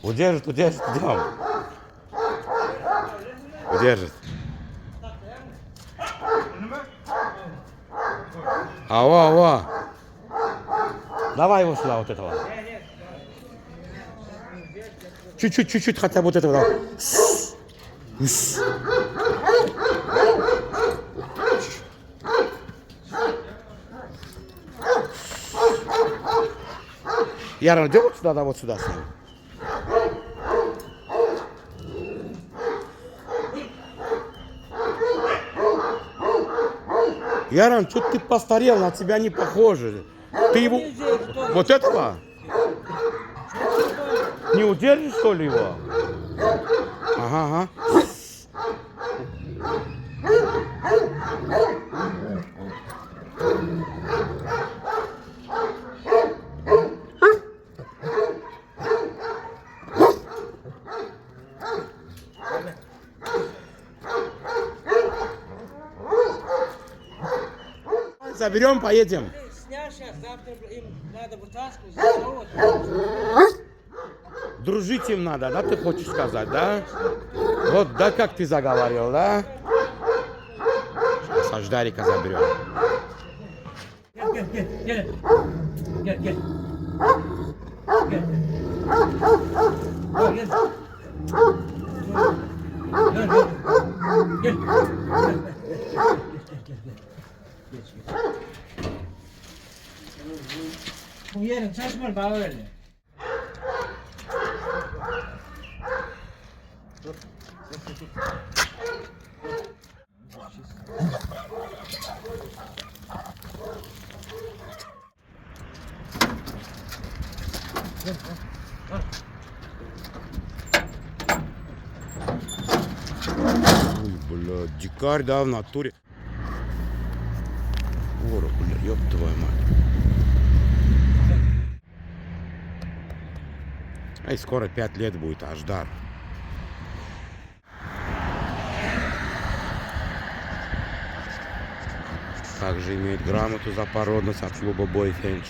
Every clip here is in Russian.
Удержит, удержит, идем. Удержит. Ава. Давай его сюда, вот этого. Чуть-чуть, хотя бы вот этого. Давай. Яран, идем вот сюда, да, вот сюда с ним. Яран, что ты постарел, на тебя не похоже. Ты его... Вот этого? Не удержишь, что ли, его? Ага. Заберем, поедем. Дружить им надо, да, ты хочешь сказать, да? Вот, да, как ты заговорил, да? Сейчас Аждарика заберем. Bu yerin saçmal bağı öyle. Ой, бля, дикарь, да, в натуре. Ора, бля, ёб твою мать. Ай, скоро 5 лет будет, Аждар. Также имеет грамоту за породность от клуба Бойфенч.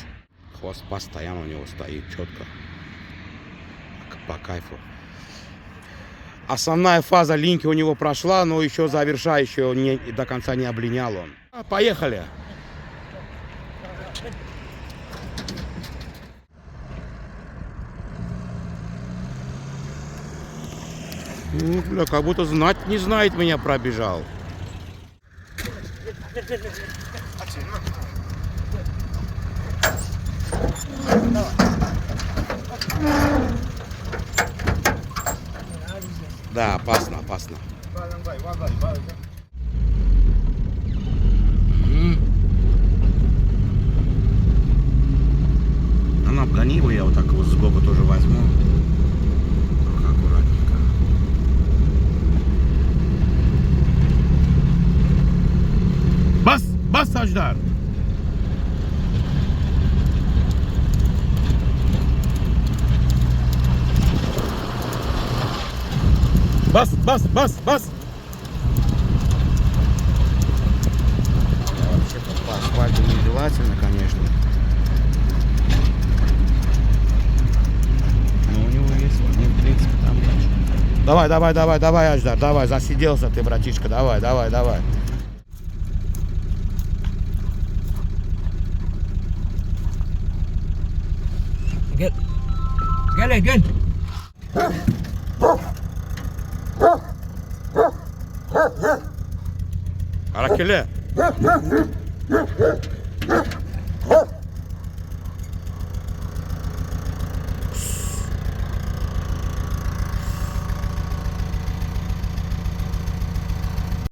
Хвост постоянно у него стоит четко. По кайфу. Основная фаза линьки у него прошла, но еще завершающую не, до конца не облинял он. Поехали. Ну, бля, как будто знать не знает меня пробежал. Да, опасно. А ну, обгони его, я вот так вот сбоку тоже возьму. Только аккуратненько. Бас, Аждар! Бас! Вообще по асфальту нежелательно, конечно. Но у него есть, в принципе, там дальше. Давай, Аждар, давай, засиделся ты, братишка, давай. Gel. Harekele.